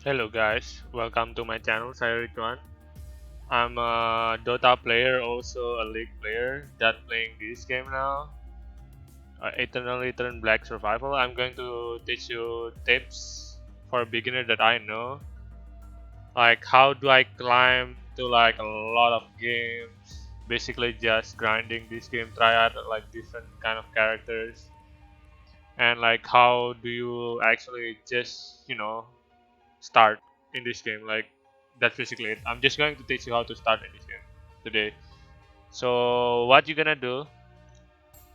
Hello guys, welcome to my channel, saya Redzone. I'm a Dota player, also a League player that playing this game now. Eternal Return Black Survival. I'm going to teach you tips for a beginner that I know. Like how do I climb to like a lot of games. Basically just grinding this game, try out like different kind of characters. And like how do you actually just, start in this game. Like that's basically it. I'm just going to teach you how to start in this game today. So what you're gonna do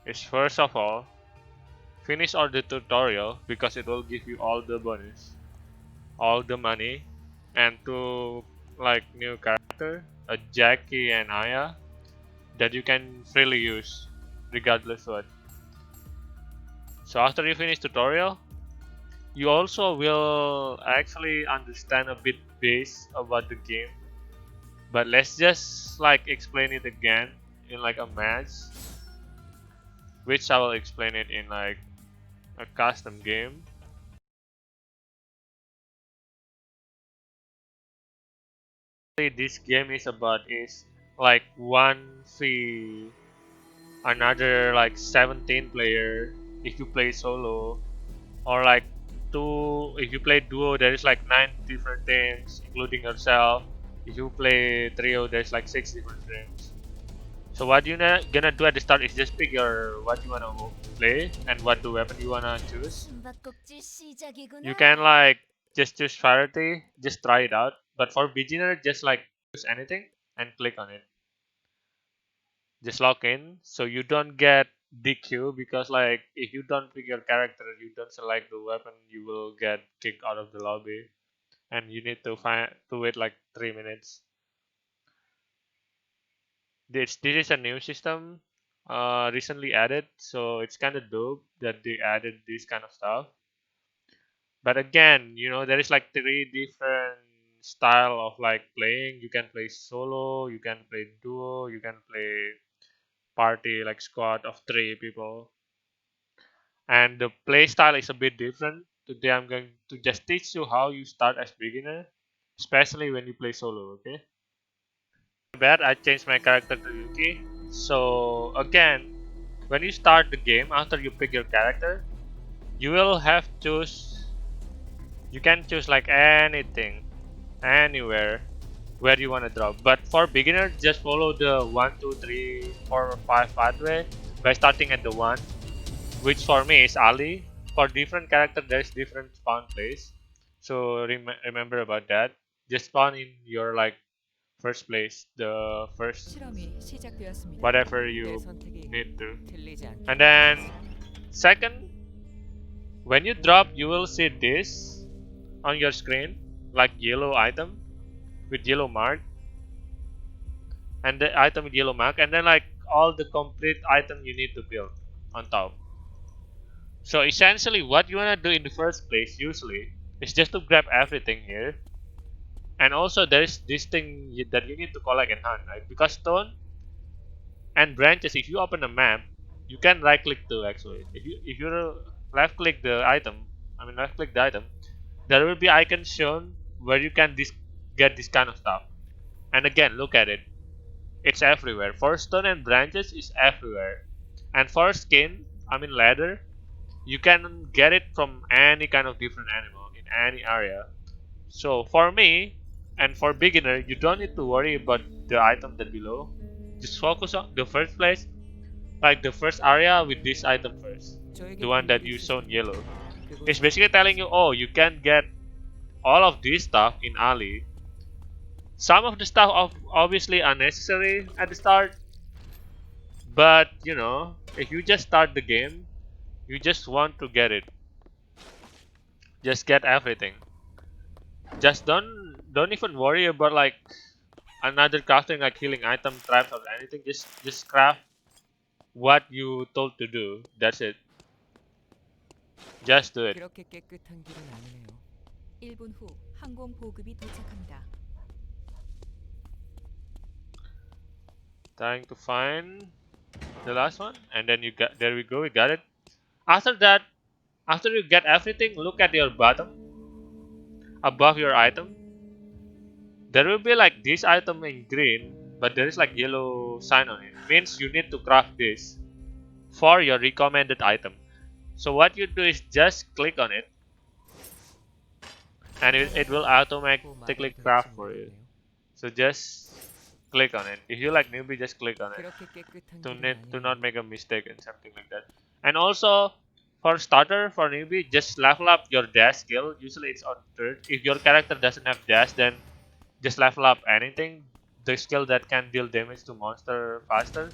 is first of all finish all the tutorial because it will give you all the bonus, all the money, and two like new character, a Jackie and Aya that you can freely use regardless what. So after you finish tutorial, you also will actually understand a bit base about the game. But let's just like explain it again in like a match, which I will explain it in like a custom game. This game is about is like 1v another like 17 player if you play solo, or like two if you play duo. There is like 9 different teams including yourself. If you play trio, there's like 6 different teams. So what you're gonna do at the start is just pick your what you wanna play and what the weapon you wanna choose. You can like just choose variety, just try it out. But for beginner, just like choose anything and click on it. Just log in, so you don't get DQ because like if you don't pick your character, you don't select the weapon, you will get kicked out of the lobby, and you need to wait like 3 minutes. This is a new system recently added, so it's kind of dope that they added this kind of stuff. But again, there is like 3 different style of like playing. You can play solo, you can play duo, you can play party like squad of 3 people, and the play style is a bit different. Today I'm going to just teach you how you start as beginner, especially when you play solo. Okay. Bad, I changed my character to Yuki. So again, when you start the game, after you pick your character, you will have choose. You can choose like anything, anywhere, where you wanna drop. But for beginner, just follow the 1, 2, 3, 4, 5 pathway by starting at the 1, which for me is Ali. For different character, there's different spawn place. So remember about that. Just spawn in your like first place, the first whatever you need to. And then second, when you drop, you will see this on your screen, like yellow item with yellow mark, and the item with yellow mark, and then like all the complete item you need to build on top. So essentially, what you wanna do in the first place usually is just to grab everything here, and also there is this thing that you need to collect and hunt, right? Because stone and branches, if you open a map, you can right click too actually. If you left click the item, left click the item, there will be icons shown where you can get this kind of stuff. And again, look at it. It's everywhere. For stone and branches is everywhere. And for skin, leather, you can get it from any kind of different animal in any area. So for me, and for beginner, you don't need to worry about the item that below. Just focus on the first place, like the first area with this item first, the one that you shown yellow. It's basically telling you, oh, you can get all of this stuff in Ali. Some of the stuff obviously unnecessary at the start, but if you just start the game, you just want to get it. Just get everything. Just don't even worry about like another crafting like healing item, traps or anything. Just craft what you told to do. That's it. Just do it. 그렇게 깨끗한 길은 아니네요. 1분 후 항공 보급이 도착합니다. Trying to find the last one, and then you got there we go, we got it. After that, after you get everything, look at your bottom. above your item, there will be like this item in green, but there is like yellow sign on it. Means you need to craft this for your recommended item. So what you do is just click on it, and it will 또 말해도 automatically 될지 craft for you. 모르겠네요. So just click on it. If you like newbie, just click on it 그렇게 깨끗한 to 길은 not 아니네요. make a mistake and something like that. And also for starter, for newbie, just level up your dash skill. Usually it's on third. If your character doesn't have dash, then just level up anything, the skill that can deal damage to monster faster,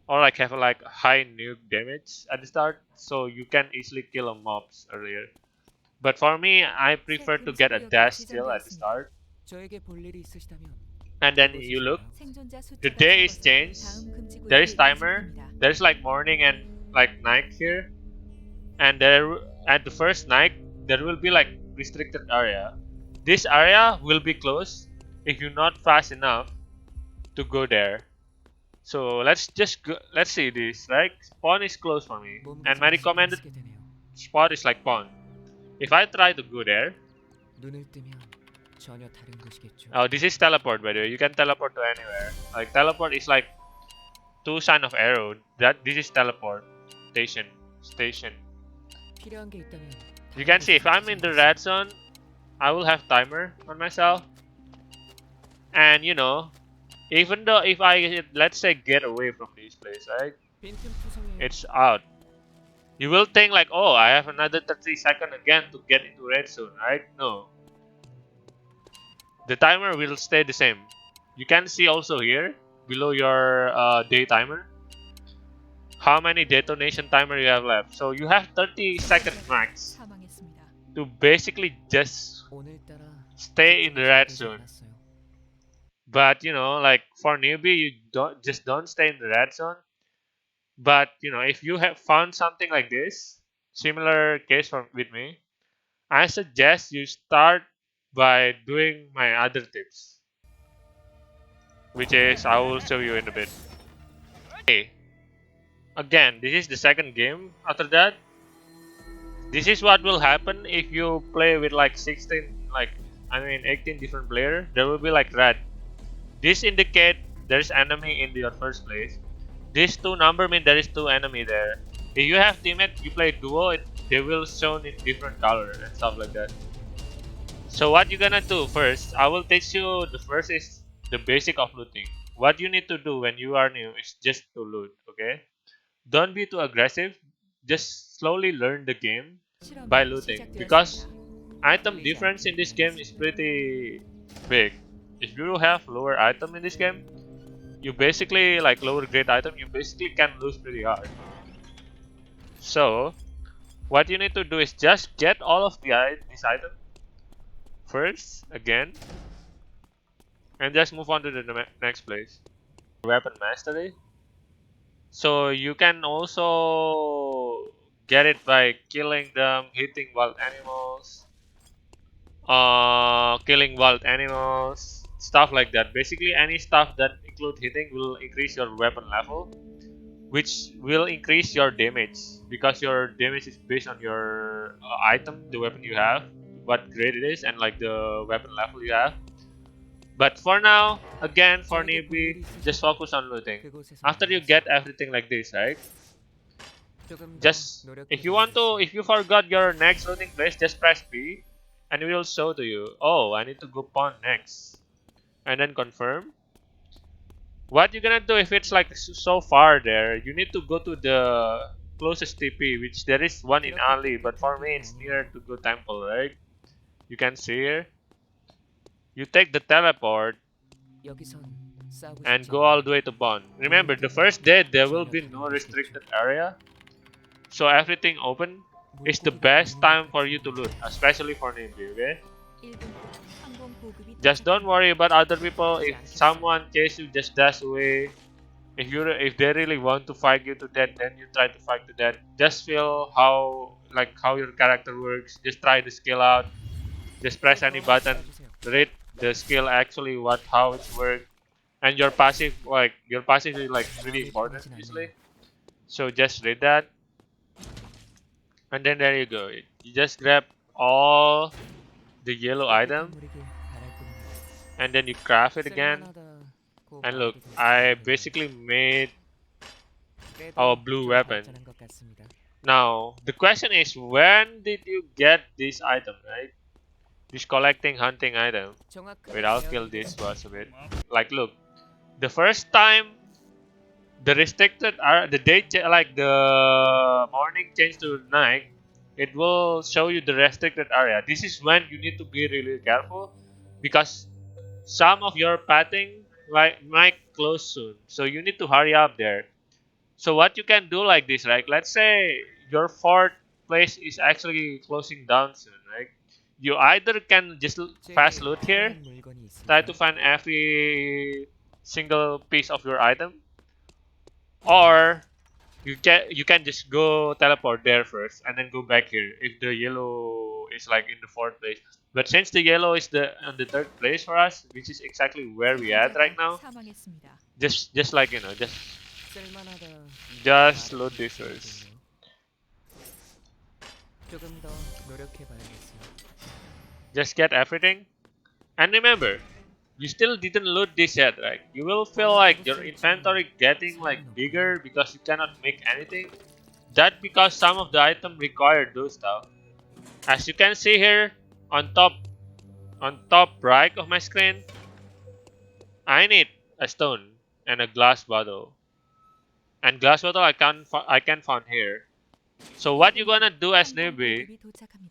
or like have a like high nuke damage at the start, so you can easily kill a mobs earlier. But for me, I 새 prefer to 금지 get a 구역이 dash skill at the 지정되었습니다. start, 저에게 볼 일이 있으시다면 and then you look. 그곳에서 생존자 The 숫자가 day is 적어서 changed. 다음 금지 There is 구역이 timer. 인식됩니다. There's like morning and like night here, and there at the first night there will be like restricted area. This area will be closed if you're not fast enough to go there. So let's just go, let's see this. Right, spawn is closed for me, and my 몸가짐없이 recommended 쓰게 되네요. spot is like pawn. If I try to go there, 눈을 뜨면 전혀 다른 것이겠죠. oh, this is teleport by the way. You can teleport to anywhere. Like teleport is like two sign of arrow. That this is teleport station. 필요한 게 있다면 You can see if I'm in the red zone, I will have timer on myself, and you know, even though if I let's say get away from this place, right, 빈틈투성이에요. it's out. You will think like, oh, I have another 30 seconds again to get into red zone, right? No, the timer will stay the same. You can see also here below your day timer how many detonation timer you have left. So you have 30 seconds max 사망했습니다. to basically just 오늘따라 stay in the red zone. 않았어요. But you know, like for newbie, you don't stay in the red zone. But you know, if you have found something like this, similar case with me, I suggest you start by doing my other tips, which is I will show you in a bit. Okay, again, this is the second game. After that, this is what will happen if you play with like 16, like I mean 18 different players. There will be like red. This indicate there's enemy in your first place. These two number mean there is two enemy there. If you have teammate, you play duo, they will shown in different color and stuff like that. So what you gonna do first? I will teach you. The first is the basic of looting. What you need to do when you are new is just to loot. Okay? Don't be too aggressive. Just slowly learn the game by 실험이 looting because 시작되었습니다. item difference in this game is pretty big. If you have lower item in this game, you basically like lower grade item, you basically can lose pretty hard. So what you need to do is just get all of this item first again, and just move on to the next place. Weapon mastery. So you can also get it by killing them, hitting wild animals, killing wild animals, stuff like that. Basically any stuff that include hitting will increase your weapon level, which will increase your damage because your damage is based on your item, the weapon you have, what grade it is, and like the weapon level you have. But for now, again, for newbie, just focus on looting. After you get everything like this, right? Just if you forgot your next looting place, just press B, and it will show to you. Oh, I need to go pawn next, and then confirm. What you're gonna do if it's like so far there? You need to go to the closest TP, which there is one in Ali, but for me it's near to go temple, right? You can see here. You take the teleport and go all the way to pawn. Remember, the first day there will be no restricted area, so everything open is the best time for you to loot, especially for newbie. Okay? Just don't worry about other people. If someone chase you, just dash away. If they really want to fight you to death, then you try to fight to death. Just feel how your character works. Just try the skill out. Just press any button. Read the skill actually how it's work. And your passive is like really important usually. So just read that. And then there you go. You just grab all the yellow item, and then you craft it again. And look, I basically made our blue weapon. Now, the question is, when did you get this item, right? This collecting hunting item. Wait, I'll kill this boss a bit. Like, look, the first time the restricted are the day like the morning change to night, it will show you the restricted area. This is when you need to be really careful because some of your pathing like might close soon. So you need to hurry up there. So what you can do like this, right? Let's say your fourth place is actually closing down soon, right? You either can just fast loot here, try to find every single piece of your item, or you can just go teleport there first and then go back here if the yellow is like in the fourth place. But since the yellow is the on the third place for us, which is exactly where we at right now, just like just load this first. Just get everything. And remember, you still didn't load this yet, right? You will feel like your inventory getting like bigger because you cannot make anything. That because some of the item require those stuff. As you can see here on top right of my screen, I need a stone and a glass bottle. And glass bottle I can find here. So what you're gonna do as newbie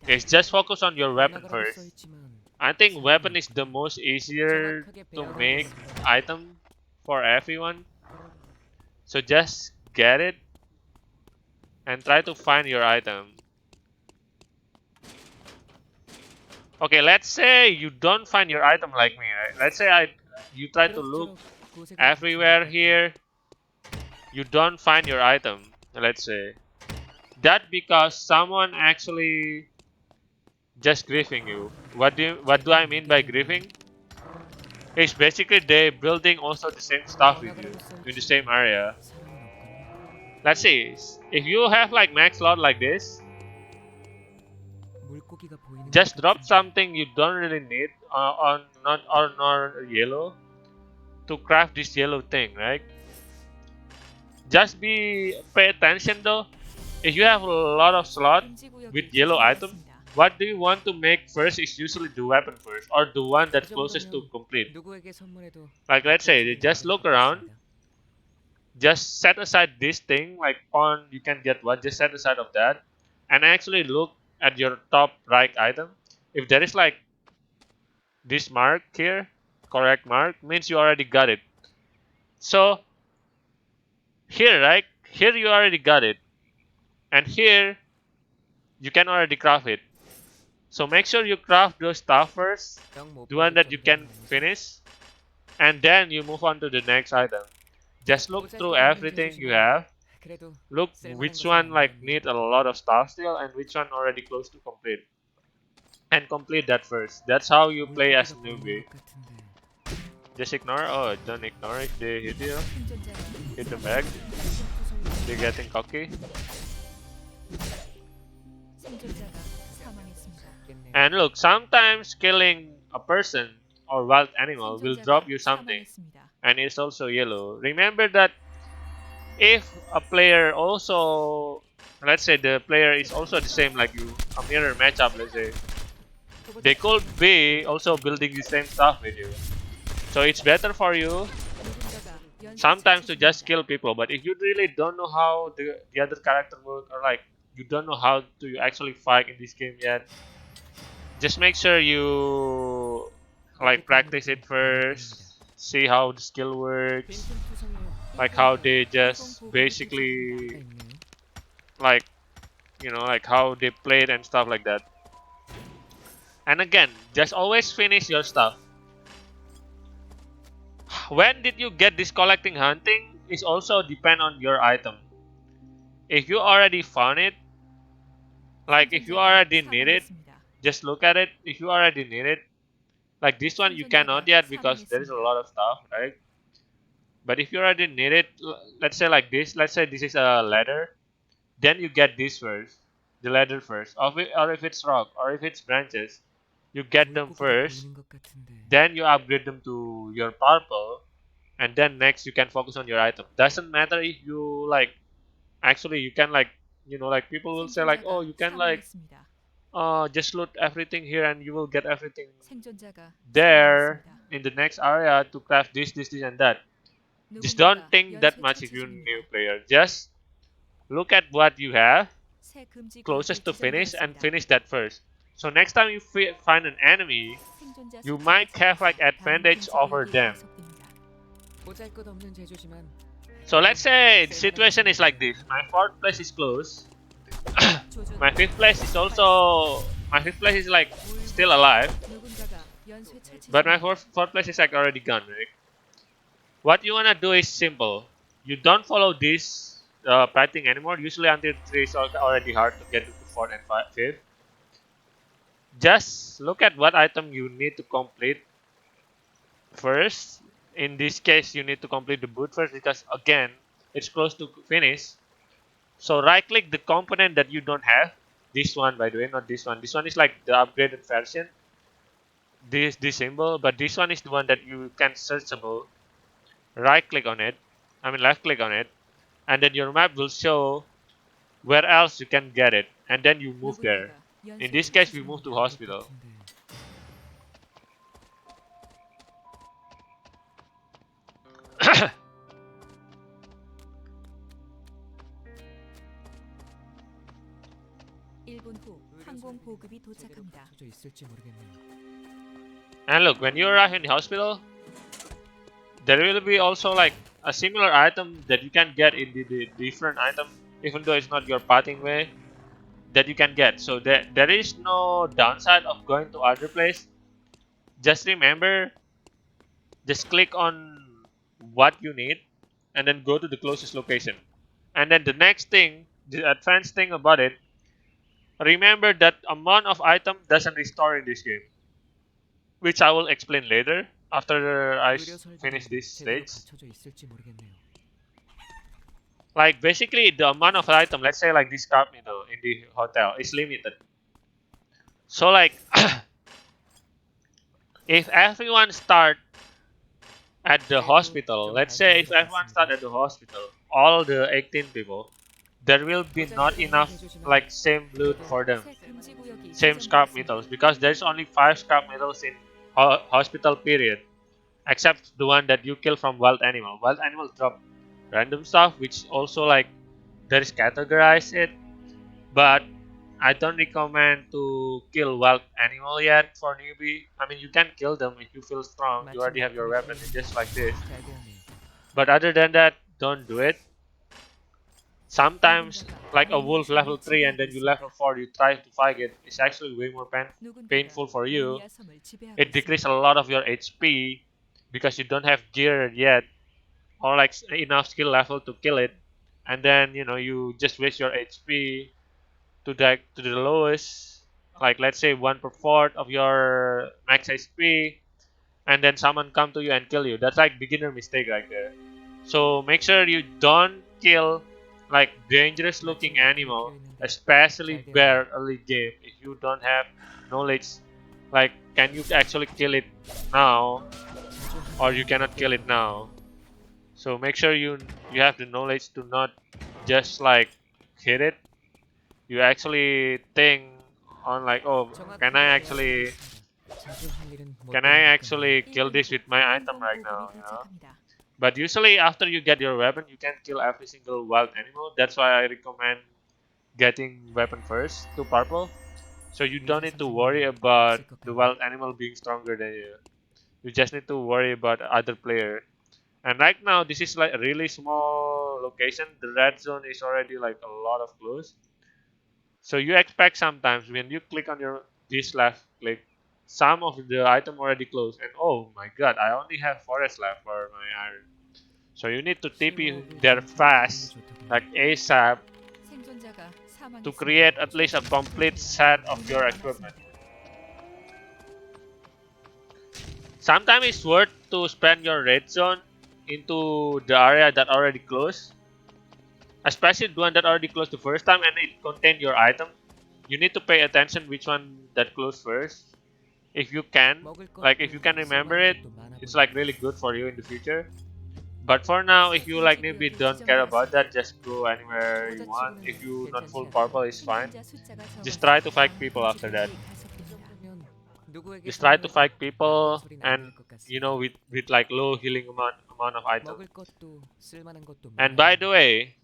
is just focus on your weapon first. I think weapon is the most easier to make item for everyone. So just get it and try to find your item. Okay, let's say you don't find your item like me, right? Let's say you try to look everywhere here, you don't find your item. Let's say that because someone actually just griefing you. What do I mean by griefing? It's basically they building also the same stuff with you in the same area. Let's see, if you have like max slot like this, just drop something you don't really need on not on yellow to craft this yellow thing, right? Just pay attention though. If you have a lot of slot with yellow item, what do you want to make first is usually the weapon first or the one that's closest to complete. Like let's say, just look around, just set aside this thing like pawn you can get one, just set aside of that and actually look at your top right item. If there is like this mark here, correct mark, means you already got it. So here, right here you already got it, and here you can already craft it. So make sure you craft those stuff first, the one that you can finish, and then you move on to the next item. Just look through everything you have. Look which one like need a lot of stuff still and which one already close to complete. And complete that first. That's how you play as a newbie. Just ignore. Oh, don't ignore if they hit you. Hit the back. They're getting cocky. And look, sometimes killing a person or wild animal will drop you something. And it's also yellow. Remember that if a player also, let's say the player is also the same like you, a mirror matchup, let's say, they could be also building the same stuff with you. So it's better for you sometimes to just kill people. But if you really don't know how the other character work, or like you don't know how to actually fight in this game yet, just make sure you like practice it first, see how the skill works, like how they just basically like like how they played and stuff like that. And again, just always finish your stuff. When did you get this collecting hunting is also depend on your item. If you already found it, like if you already need it, just look at it. If you already need it, like this one you cannot yet because there is a lot of stuff, right? But if you already need it, let's say like this, let's say this is a ladder, then you get this first, the ladder first, or if it's rock, or if it's branches, You get them first, then you upgrade them to your purple, and then next you can focus on your item. Doesn't matter if you like, actually you can like, like people will say like, oh, 생존자가 you can like 사망했습니다. just loot everything here and you will get everything 생존자가 there 사망했습니다. in the next area to craft this and that. Just don't 누군가가 think that 연쇄 much if 처치 you're a 중입니다. new player. Just look at what you have 새 금지 구역이 closest to finish and 지정되었습니다. finish that first. So next time you find an enemy, 생존자 you 수치가 might have like 증가해 다음 advantage 금지 over 구역이 them. 가속됩니다. 보잘것없는 제조지만 So let's say the situation is like this. My fourth place is close. 조준 My fifth place is also, my fifth place is like still alive, 누군가가 연쇄 처치 but my 중입니다. fourth place is like already gone, right? What you wanna do is simple. You don't follow this pathing anymore. Usually until 3 is already hard to get to 4th and 5th. Just look at what item you need to complete first. In this case, you need to complete the boot first because again, it's close to finish. So right click the component that you don't have. This one, by the way, not this one. This one is like the upgraded version. This symbol, but this one is the one that you can searchable. Right click on it. I mean left click on it, and then your map will show where else you can get it, and then you move there. 누군가가 In 연쇄 this 처치 case, we move to 중입니다. hospital. (1분) 후 항공 보급이 도착합니다. 쳐져 있을지 모르겠네요. And look, when you arrive in the hospital, there will be also like a similar item that you can get in the different item, even though it's not your pathing way, that you can get. So there is no downside of going to other place. Just remember, just click on what you need and then go to the closest location. And then the next thing, the advanced thing about it, remember that amount of item doesn't restore in this game, which I will explain later after I 의료 finish 설비는 this 제대로 stage. 갖춰져 있을지 모르겠네요. Like basically the amount of item, let's say like this cup needle in the hotel is limited. So like if everyone start at the hospital, let's say if everyone start at the hospital, all the 18 people, there will be not enough like same loot for them, 새 금지 구역이 same scrap 지정되었습니다. metals, because there's only 5 scrap metals in hospital period, except the one that you kill from wild animal. Wild animal drop random stuff, which also like there is categorize it, but I don't recommend to kill wild animal yet for newbie. I mean, you can kill them if you feel strong. You already have your weapon, it's just like this. 잘 되었네요. But other than that, don't do it. Sometimes, like a wolf level 3 and then you level 4, you try to fight it. It's actually way more painful for you. 매니아 섬을 지배하고 It decreases a lot of your HP because you don't have gear yet or like enough skill level to kill it. And then you just waste your HP to the lowest, like let's say 1/4 of your max HP, and then someone come to you and kill you. That's like beginner mistake right there. So make sure you don't kill like dangerous looking animal, especially bear early game. If you don't have knowledge, like can you actually kill it now, or you cannot kill it now. So make sure you have the knowledge to not just like hit it. You actually think on like, oh, can I actually 자주 할 일은 못 can I 되는 actually kill 1분 this 후 with my item 항공 right 보급이 now, 도착합니다. But usually after you get your weapon, you can kill every single wild animal. That's why I recommend getting weapon first to purple. So you don't need to worry about the wild animal being stronger than you. You just need to worry about other player. And right now, this is like a really small location. The red zone is already like a lot of clues. So you expect sometimes when you click on this left click, some of the item already closed, and oh my god, I only have forest left for my iron. So you need to TP there fast, like ASAP, 생존자가 to 사망했습니다. create at least a complete set of your equipment. Sometimes it's worth to spend your red zone into the area that already closed, especially the one that already closed the first time and it contained your item. You need to pay attention which one that closed first. if you can, 먹을 like if you can 것도 remember 쓸만한 it, 것도 많아 it's 보이네. like really good for you in the future. But for now, if you like maybe don't care about that, just go anywhere you want. If you not full purple, it's fine. 생존자 숫자가 Just 적어서 try to fight people 분수 after that. 조작이 이 가속됩니다. 정도면 누구에게 Just try to 선물해도 fight 나쁜 people 소리는 and 아닐 것 you 같습니다. know with like low healing amount of item. 먹을 것도 쓸만한 것도 And 많아 by the 보이네. way,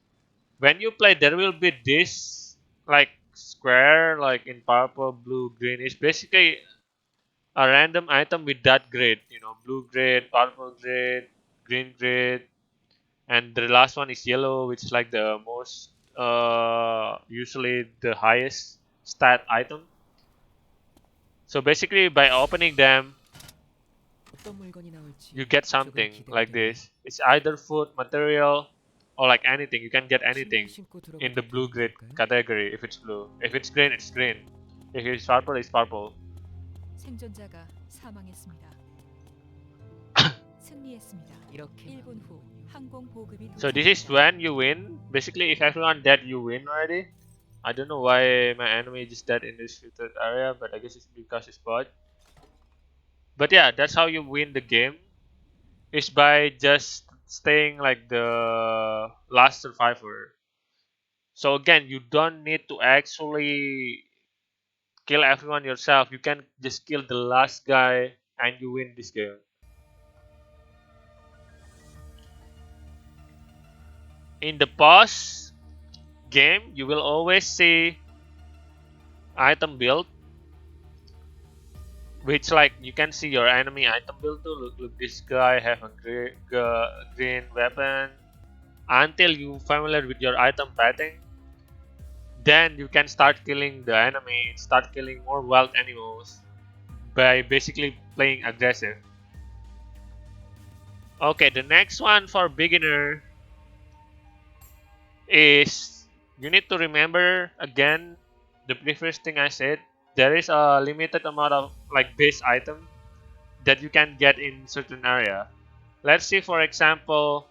when you play, there will be this like square like in purple, blue, green. It's basically a random item with that grade. You know, blue grade, purple grade, green grade, and the last one is yellow, which is like the most usually the highest stat item. So basically, by opening them, 어떤 물건이 나올지 you get 조금 something 기대가 like 되네요. this. It's either food, material, or like anything. You can get 신발 anything 신고 in the 들어가도 blue 도움 grade 될까요? category if it's blue. If it's green, it's green. If it's purple, it's purple. 생존자가 사망했습니다. 승리했습니다. 이렇게 1분 후 항공 보급이 So this is 도착합니다. when you win. Basically, if everyone dead, you win already. I don't know why my enemy just dead in this filtered area, but I guess it's because it's bot. But yeah, that's how you win the game. Is by just staying like the last survivor. So again, you don't need to actually kill everyone yourself. You can just kill the last guy and you win this game. In the boss game, you will always see item build, which like you can see your enemy item build too. Look, this guy have a green weapon. Until you familiar with your item pattern, then you can start killing the enemy, start killing more wild animals by basically playing aggressive. Okay, the next one for beginner is you need to remember again the previous thing I said. There is a limited amount of like base item that you can get in certain area. Let's see, for example,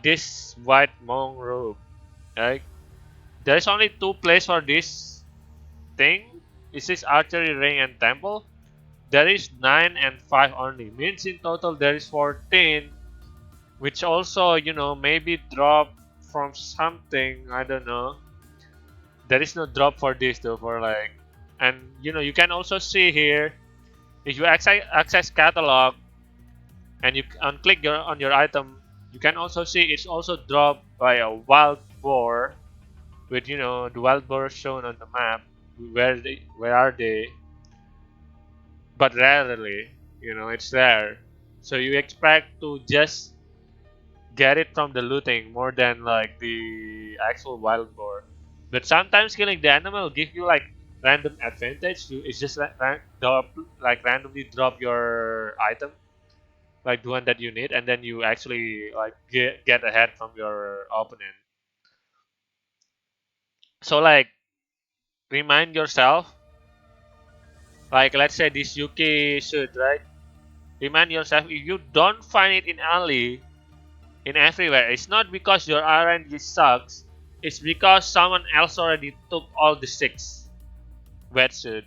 this white monk robe. Right? There is only two places for this thing. This is archery ring and temple. There is 9 and 5 only. Means in total there is 14, which also maybe drop from something. I don't know. There is no drop for this though for like, and you can also see here if you access catalog and you unclick on your item, you can also see it's also dropped by a wild boar with the wild boar shown on the map. Where are they? But rarely, it's rare. So you expect to just get it from the looting more than like the actual wild boar. But sometimes killing the animal give you like random advantage. It's just like randomly drop your item, like the one that you need, and then you actually like get ahead from your opponent. So like remind yourself, like let's say this Yuki shoot, right? Remind yourself if you don't find it in alley, in everywhere, it's not because your RNG sucks. It's because someone else already took all the 6 wetsuit.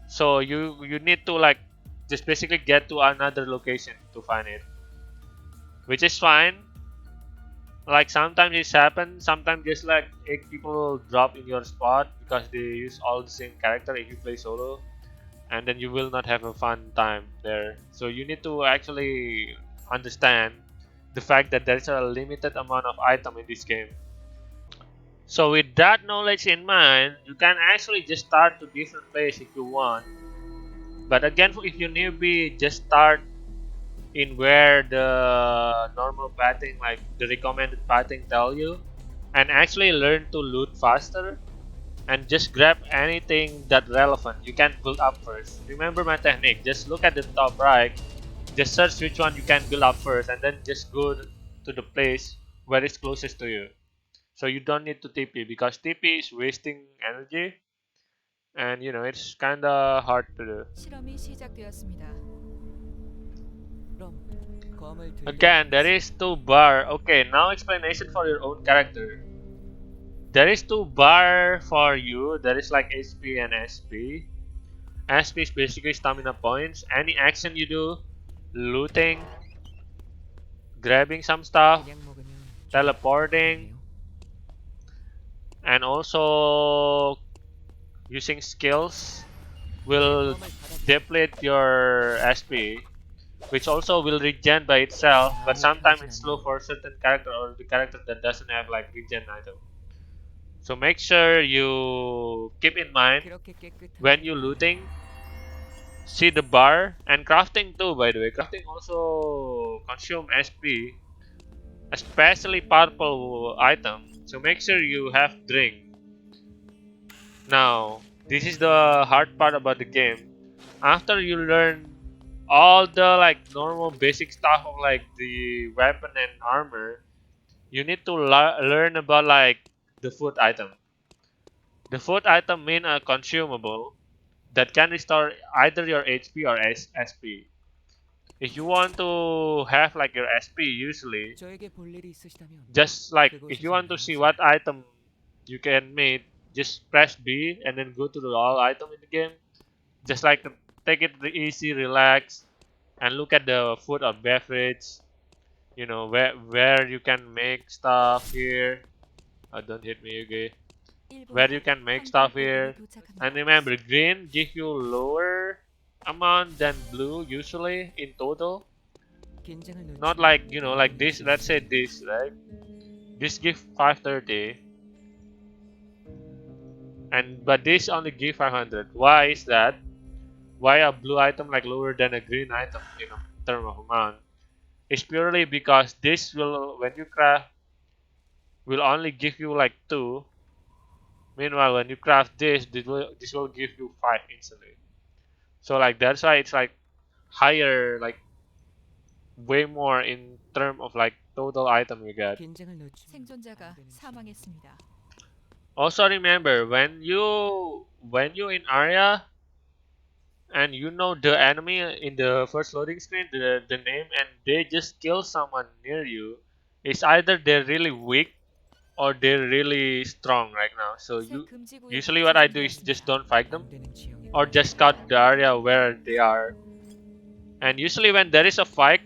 So you need to like just basically get to another location to find it, which is fine. Like sometimes it's happen. Sometimes just like 8 people drop in your spot because they use all the same character if you play solo, and then you will not have a fun time there. So you need to actually understand the fact that there's a limited amount of item in this game. So with that knowledge in mind, you can actually just start to different place if you want. But again, if you newbie, just start in where the normal pathing, like the recommended pathing tell you, and actually learn to loot faster and just grab anything that relevant you can build up first. Remember my technique, just look at the top right, just search which one you can build up first and then just go to the place where it's closest to you. So you don't need to TP because TP is wasting energy and it's kinda hard to do. 실험이 시작되었습니다. 그럼 검을 Again, there 들려주겠습니다. is 2 bar. Okay, now explanation for your own character. There is 2 bar for you. There is like HP and SP. SP is basically stamina points. Any action you do, looting, grabbing some stuff, 그냥 먹으면 좋을 것 teleporting, 같네요. and also using skills 제 will 도움을 받아주세요. deplete your SP, which also will regen by itself, but 마음이 sometimes 편하진 it's slow 않네요. for certain character or the character that doesn't have like regen item. So make sure you keep in mind 그렇게 깨끗한 when you 길은 looting, 아니네요. see the bar and crafting too. By the way, crafting also consume SP, especially purple item. So make sure you have drink. Now, this is the hard part about the game. After you learn all the like normal basic stuff of like the weapon and armor, you need to learn about like the food item. The food item mean a consumable that can restore either your HP or SP. If you want to have like your SP usually, 저에게 볼 일이 있으시다면 just like if you 그곳에서 want to see 나오세요. what item you can make, just press B and then go to the all item in the game. Just like take it easy, relax, and look at the food or beverage. You know where you can make stuff here. Don't hit me, okay? 1분 Where you 후 can make 항공 stuff 보급이 here. And 도착합니다. remember, green give you lower amount than blue usually in total. 긴장을 Not 놓치면 like like 영웅이 this. 될 Let's 수 say 있어요. this, right? This give 530, and but this only give 500. Why is that? Why a blue item like lower than a green item in term of amount? It's purely because this will when you craft will only give you like two. Meanwhile, when you craft this will give you five instantly. So like that's why it's like higher, like way more in term of like total item you get. 긴장을 놓치면 안 생존자가 되는 시간. 사망했습니다. Also remember when you in area and you know the enemy in the first loading screen, the name, and they just kill someone near you, it's either they're really weak or they're really strong right now. So 새 you 금지 구역이 usually what I do is just 지정되었습니다. don't fight them 안 되는 지형이 or just scout the area where they are. And usually when there is a fight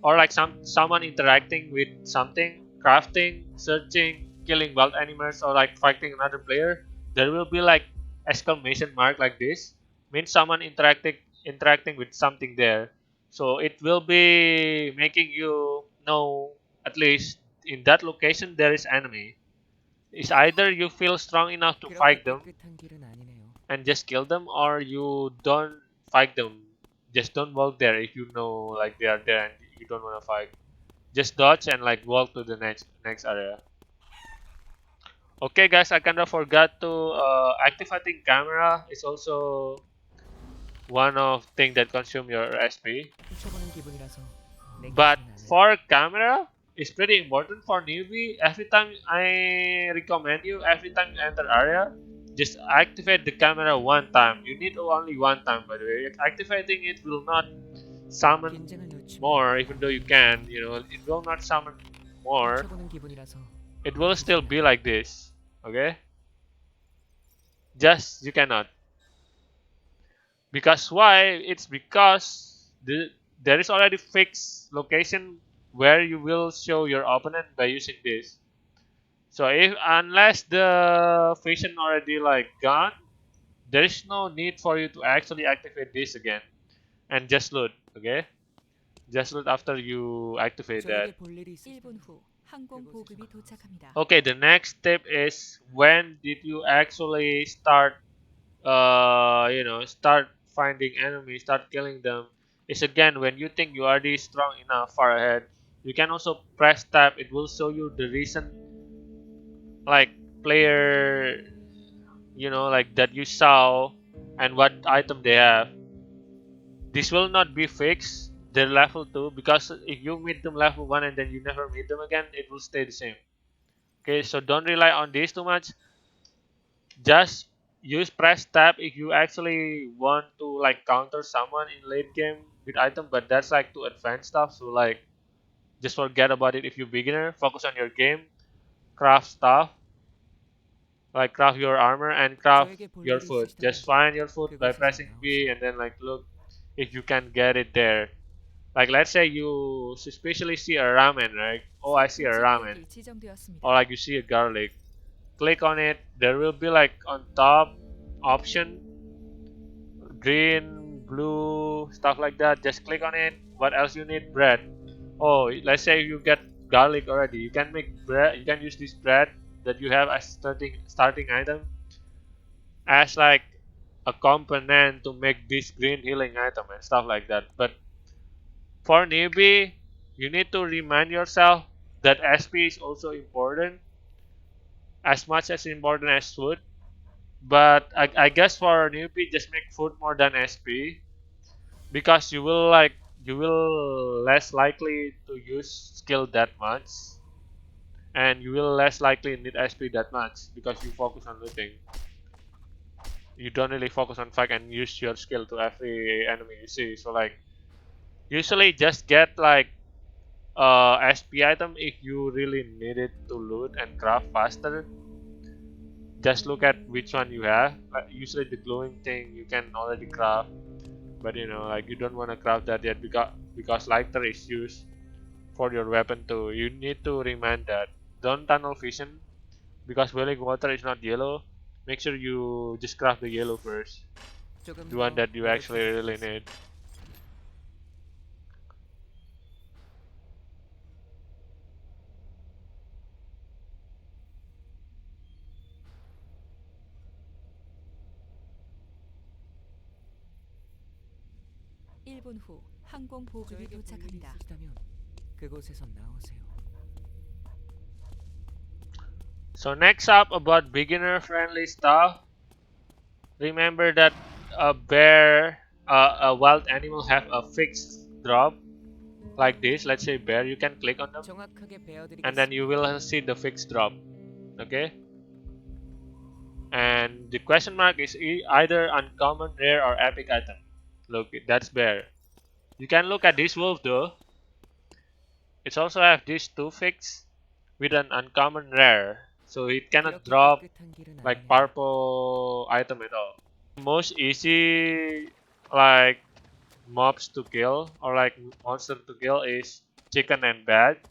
or like someone interacting with something, crafting, searching, killing wild animals, or like fighting another player, there will be like exclamation mark like this, means someone interacting with something there. So it will be making you know at least in that location there is enemy. It's either you feel strong enough to 그렇게 fight them 깨끗한 길은 아니네요. and just kill them, or you don't fight them. Just don't walk there if you know like they are there and you don't want to fight. Just dodge and like walk to the next area. Okay, guys, I kind of forgot to activating camera is also one of thing that consume your SP. 훔쳐보는 기분이라서 But 내키지는 않아요. for camera, it's pretty important for newbie. Every time I recommend you, every time you enter area, just activate the camera one time. You need only one time, by the way. Activating it will not summon 긴장을 놓치면 more, even though 안 you 되는 can. 시간. It will not summon more. 훔쳐보는 기분이라서 It will still 내키지는 be 않아요. like this. Okay? Just you cannot. Because why? It's because there is already fixed location where you will show your opponent by using this. So if unless the vision already like gone, there is no need for you to actually activate this again and just loot. Okay, just loot after you activate that. 저에게 볼 일이 있으시다면 1분 후 항공 보급이 도착합니다. Okay, the next step is when did you actually start start finding enemies, start killing them, is again when you think you are already strong enough far ahead. You can also press tab, it will show you the recent like player, like that you saw and what item they have. This will not be fixed, they're level 2, because if you meet them level 1 and then you never meet them again, it will stay the same. Okay, so don't rely on this too much. Just use press tab if you actually want to like counter someone in late game with item, but that's like too advanced stuff, so like just forget about it. If you're beginner, focus on your game, craft stuff, like craft your armor and craft 저에게 볼 your 일이 food. 있으시다면 Just find your food by 그곳에서 pressing B 나오세요. and then like look if you can get it there. Like let's say you suspiciously see a ramen, right? Oh, I see a 구치 ramen. 구역이 지정되었습니다. Or like you see a garlic. Click on it. There will be like on top option green, blue, stuff like that. Just click on it. What else you need? Bread. Oh, let's say you get garlic already. You can make bread. You can use this bread that you have as starting item as like a component to make this green healing item and stuff like that. But for newbie, you need to remind yourself that SP is also important, as much as important as food. But I guess for newbie, just make food more than SP because you will less likely to use skill that much, and you will less likely need SP that much because you focus on looting. You don't really focus on fight and use your skill to every enemy you see. So like usually just get like SP item if you really need it to loot and craft faster. Just look at which one you have. Like usually the glowing thing you can already craft, but you know like you don't want to craft that yet because lighter is used for your weapon too. You need to remind that. Don't tunnel vision because boiling water is not yellow. Make sure you just craft the yellow first, 조금 the one 더 that you actually really 노력해보겠습니다. need. 일 분 후 항공 보급이 저에게 볼 일이 도착합니다. 있으시다면 그곳에서 나오세요. So next up about beginner friendly stuff. Remember that a bear, a wild animal have a fixed drop like this. Let's say bear, you can click on them 정확하게 and then you 베어드리겠습니다. will see the fixed drop. Okay, and the question mark is either uncommon, rare, or epic item. Look, that's bear. You can look at this wolf though. It's also have these two fixed with an uncommon rare, so it cannot 그렇게 drop 깨끗한 길은 like 아니네요. purple item at all. Most easy like mobs to kill or like monster to kill is chicken and bat,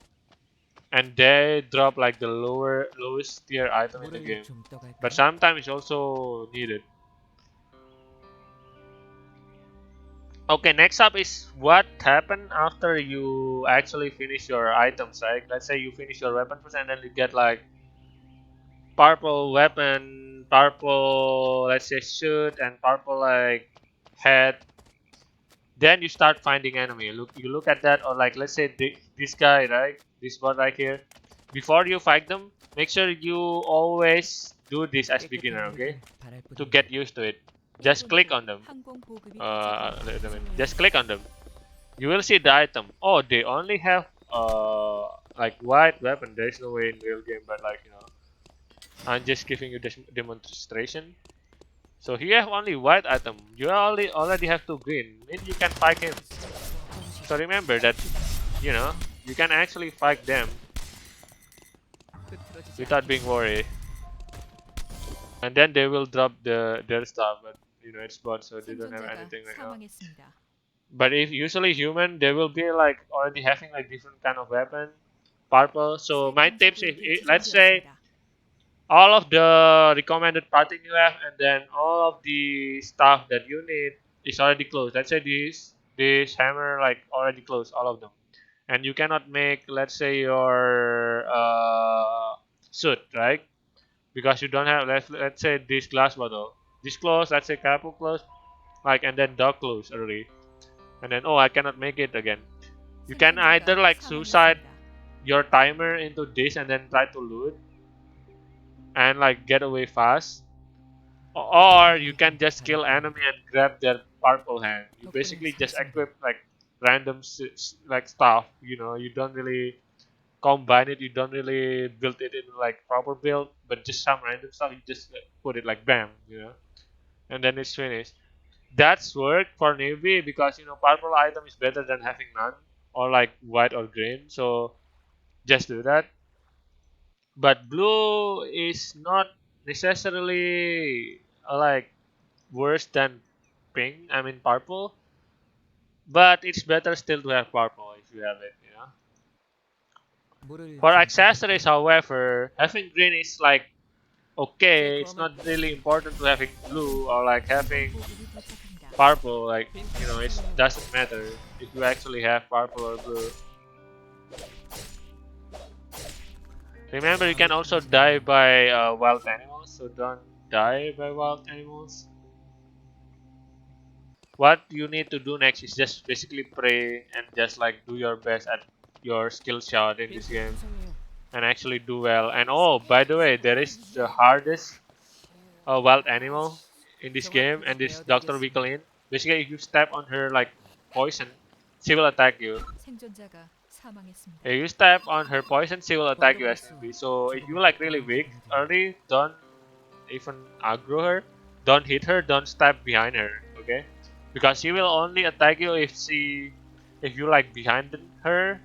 and they drop like the lowest tier item in the 물을 game. 좀 But 떠갈까요? sometimes it's also needed. Okay, next up is what happened after you actually finish your items, right? Let's say you finish your weapon first and then you get like purple weapon, purple let's say shoot, and purple like head. Then you start finding enemy. You look at that, or like let's say this guy, right? This one right here. Before you fight them, make sure you always do this as 깨끗한 beginner, okay? 하늘을 바랄 To 뿐입니다. get used to it. Just 1분 click 후 on them. 항공 보급이 도착합니다. Wait a minute. Just click on them. You will see the item. Oh, they only have like white weapon. There's no way in real game, but like you know, I'm just giving you this demonstration. So here you have only white item. You already have two green. Mean you can fight him. So remember that you know you can actually fight them 흐트러지지 without being worried. And then they will drop their stuff, but you know it's bot, so they don't have 생존자가 anything right now. 사망했습니다. But if usually human, they will be like already having like different kind of weapon, purple. So 새 my 금지 tips, 구역이 let's say 지정되었습니다. all of the recommended parting you have, and then all of the stuff that you need is already closed. Let's say this hammer like already closed, all of them, and you cannot make let's say your suit, right? Because you don't have let's say this glass bottle, this close, let's say capsule close, like, and then dog close early, and then oh I cannot make it again. You can either 생존자가 like suicide 사망했습니다. your timer into this and then try to loot and like get away fast, or you can just kill enemy and grab their purple hand. You basically just equip like random like stuff. You know, you don't really combine it. You don't really build it in like proper build, but just some random stuff. You just put it like bam, you know, and then it's finished. That's work for newbie because you know purple item is better than having none or like white or green. So just do that. But blue is not necessarily like worse than pink. I mean purple, but it's better still to have purple if you have it. You know. 물을 For 좀 accessories, 떠볼게요. however, having green is like 제 okay. It's 검은 not really important to having blue or like 항공 having 보급이 도착합니다. purple. Like 빈 you know, it 칸이네요. doesn't matter if you actually have purple or blue. Remember, you can 마음이 also die 편해지네요. by wild animals, so don't die by wild animals. What you need to do next is just basically pray and just like do your best at your skill shot in this 빈틈 game 투성이에요. and actually do well. And oh, by the way, there is the hardest wild animal in this game, and 정확하게 this Dr. 베어드리겠습니다. Wickeline. Basically, if you step on her like poison, she will attack you. 생존자가 sa망했습니다. If you step on her poison, she will attack you as 번개보다수 Newbie. So if you 조금 like really 가까운 weak 경험이 드네요. early, don't even aggro her, don't hit her, don't step behind her, okay? Because she will only attack you if you like behind her,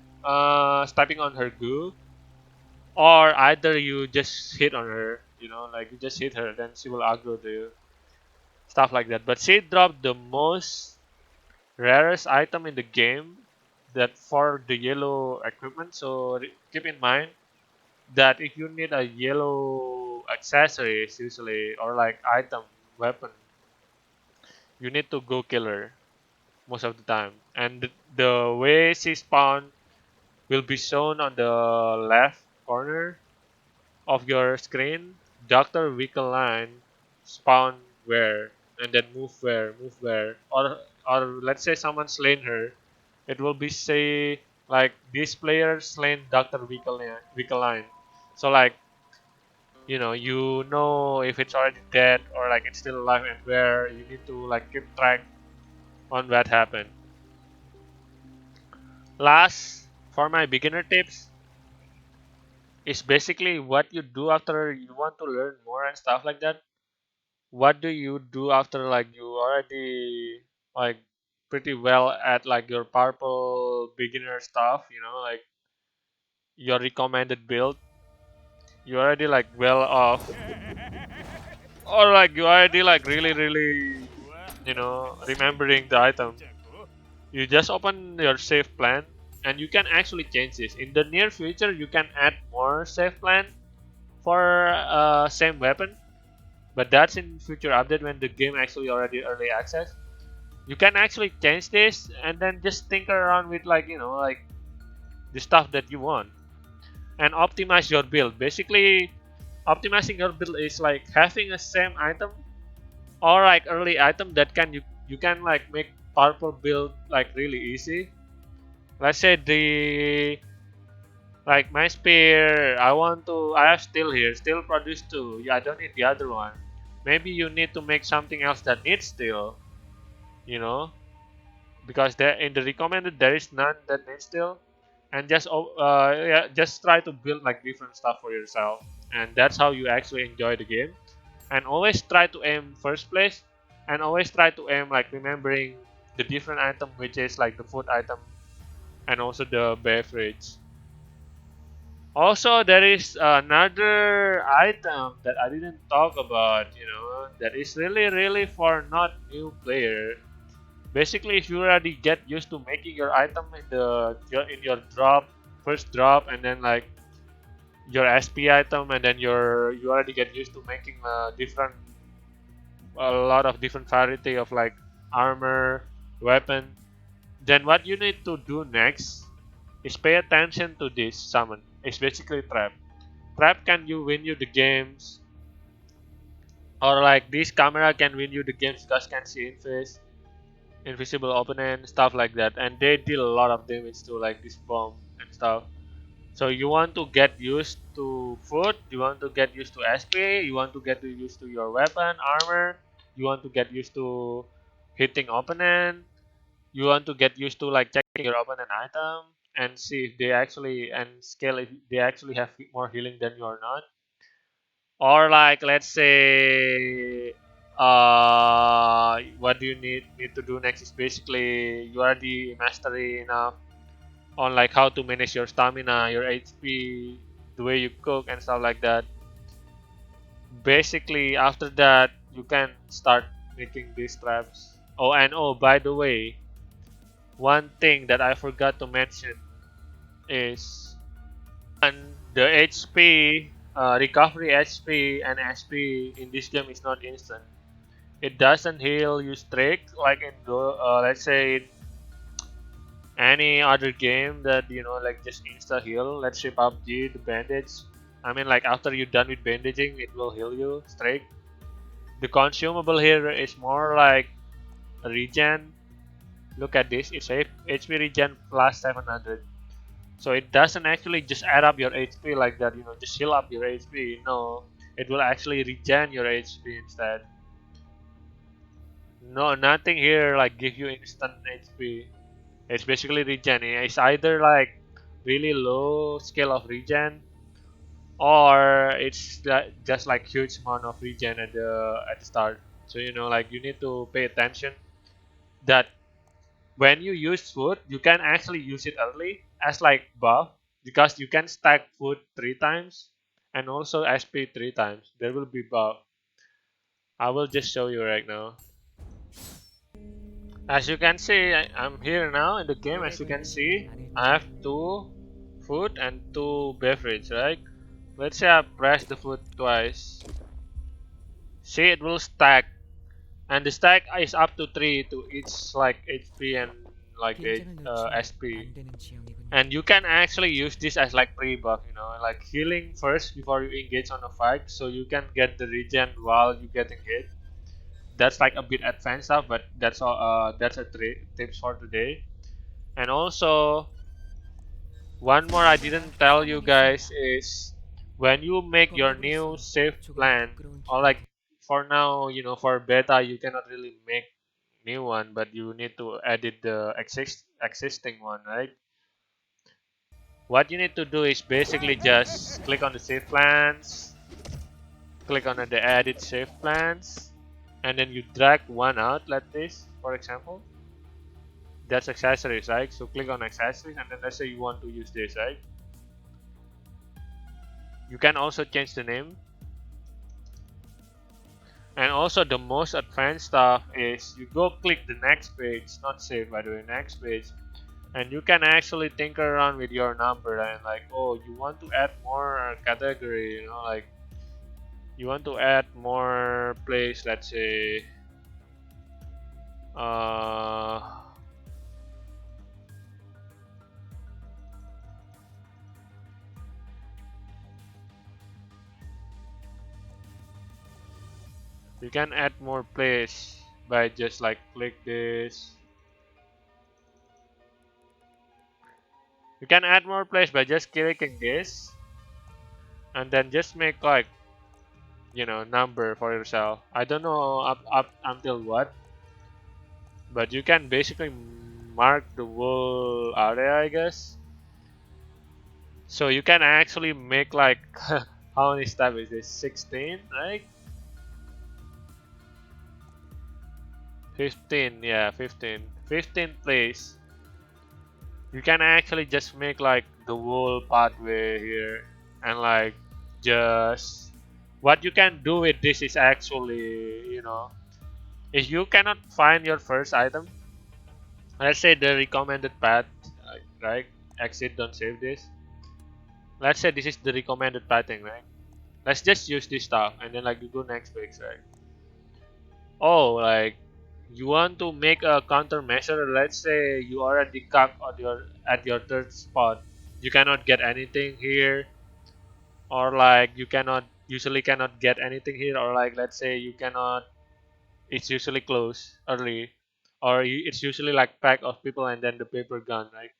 stepping on her goo, or either you just hit on her, you know, like you just hit her, then she will aggro to you, stuff like that. But she dropped the most rarest item in the game that for the yellow equipment. So keep in mind that if you need a yellow accessories usually or like item weapon, you need to go kill her most of the time. And the way she spawn will be shown on the left corner of your screen. Dr. Wickeline spawn where and then move where, or let's say someone slain her, it will be say like this player slain Dr. Wickeline. So like you know if it's already dead or like it's still alive and where you need to like keep track on what happened. Last, for my beginner tips, is basically what you do after you want to learn more and stuff like that. What do you do after like you already like pretty well at like your purple beginner stuff, like your recommended build, you already like well off, or like you already like really remembering the item. You just open your save plan and you can actually change this. In the near future, you can add more save plan for same weapon, but that's in future update when the game actually already early access. You can actually change this and then just tinker around with like like the stuff that you want and optimize your build. Basically, optimizing your build is like having a same item or like early item that you can like make purple build like really easy. Let's say the like my spear, I have steel here, steel produce 2. Yeah, I don't need the other one. Maybe you need to make something else that needs steel, you know, because there in the recommended there is none that needs steel, and yeah, just try to build like different stuff for yourself, and that's how you actually enjoy the game. And always try to aim first place, and always try to aim like remembering the different item, which is like the food item and also the beverage. Also, there is another item that I didn't talk about, that is really for not new player. Basically, if you already get used to making your item in your drop, first drop, and then like your SP item, and then you already get used to making a lot of different variety of like armor, weapon. Then what you need to do next is pay attention to this summon. It's basically trap. Trap can you win you the games, or like this camera can win you the games because can see invisible opponent, stuff like that, and they deal a lot of damage to like this bomb and stuff. So you want to get used to food, you want to get used to SP, you want to get used to your weapon, armor, you want to get used to hitting opponent, you want to get used to like checking your opponent item and see if they actually and scale if they actually have more healing than you or not. Or like let's say what do you need to do next is basically you already mastery enough on like how to manage your stamina, your HP, the way you cook and stuff like that. basically after that you can start making these traps. Oh, and oh, by the way, one thing that I forgot to mention is the HP, recovery HP and SP in this game is not instant. It doesn't heal you straight like in let's say in any other game that like just insta heal. Let's say PUBG, the bandage. I mean, like after you're done with bandaging, it will heal you straight. The consumable here is more like a regen. Look at this, it's HP regen plus 700. So it doesn't actually just add up your HP like that, just heal up your HP. No, it will actually regen your HP instead. No, nothing here like give you instant HP. It's basically regen. It's either like really low scale of regen, or it's just like huge amount of regen at the start. So like you need to pay attention that when you use food, you can actually use it early as like buff because you can stack food 3 times and also SP 3 times. There will be buff. I will just show you right now. As you can see, I'm here now in the game. As you can see, I have 2 food and 2 beverage, right? Let's say I press the food twice. See, it will stack, and the stack is up to 3 to each like HP and like SP. And you can actually use this as like pre-buff, like healing first before you engage on a fight, so you can get the regen while you getting hit. That's like a bit advanced stuff, but that's all. That's a tips for today. And also, one more I didn't tell you guys is when you make your new save plan, or like for now, for beta you cannot really make new one, but you need to edit the existing one, right? What you need to do is basically just click on the save plans, click on the edit save plans, and then you drag one out like this, for example. That's accessories, right? So click on accessories, and then let's say you want to use this, right? You can also change the name. And also the most advanced stuff is you go click the next page, not save by the way, next page, and you can actually tinker around with your number and like, oh, you want to add more category, like you want to add more place, let's say you can add more place by just like click this. You can add more place by just clicking this and then just make like number for yourself. I don't know up until what, but you can basically mark the whole area, I guess. So you can actually make like how many steps is this? 16, right? 15, yeah, 15. 15 place. You can actually just make like the whole pathway here, and like just what you can do with this is actually, if you cannot find your first item, let's say the recommended path, right? Exit, don't save this. Let's say this is the recommended pathing, right? Let's just use this stuff, and then like you go next page, right? Oh, like you want to make a countermeasure. Let's say you are at the cup at your third spot. You cannot get anything here, or like you cannot get anything here, or like let's say you cannot. It's usually closed early, or it's usually like pack of people and then the paper gone, right?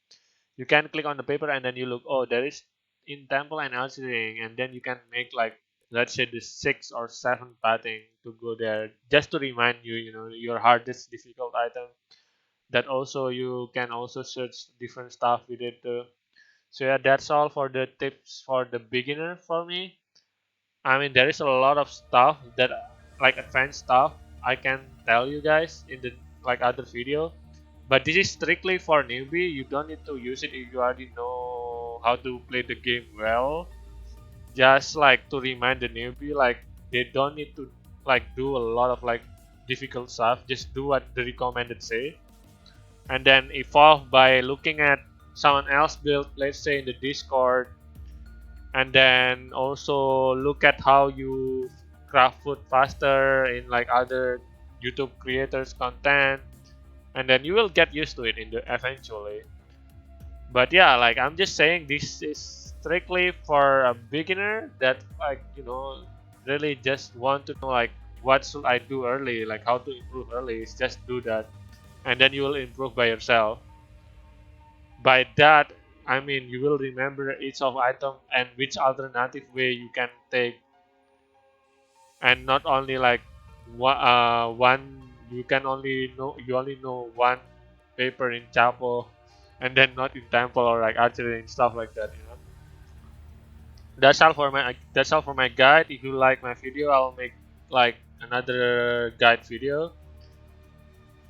You can click on the paper and then you look. Oh, there is in temple and outstanding, and then you can make like let's say the 6 or 7 pathing to go there, just to remind you, your hardest difficult item. That also you can also search different stuff with it too. So yeah, that's all for the tips for the beginner for me. I mean, there is a lot of stuff that like advanced stuff I can tell you guys in the like other video, but this is strictly for newbie. You don't need to use it if you already know how to play the game well. Just like to remind the newbie, like they don't need to like do a lot of like difficult stuff. Just do what the recommended say, and then evolve by looking at someone else build, let's say in the Discord, and then also look at how you craft food faster in like other YouTube creators content, and then you will get used to it in the eventually. But yeah, like I'm just saying this is strictly for a beginner that like really just want to know like what should I do early, like how to improve early. Is just do that, and then you will improve by yourself. By that I mean you will remember each of item and which alternative way you can take, and not only like one you only know one paper in chapel and then not in temple or like archery and stuff like that. That's all for my guide. If you like my video, I'll make like another guide video.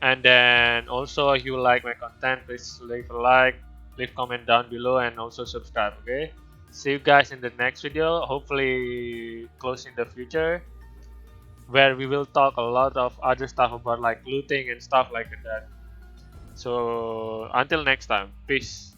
And then also if you like my content, please leave a like, leave comment down below, and also subscribe. Okay, see you guys in the next video, hopefully close in the future, where we will talk a lot of other stuff about like looting and stuff like that. So until next time, peace.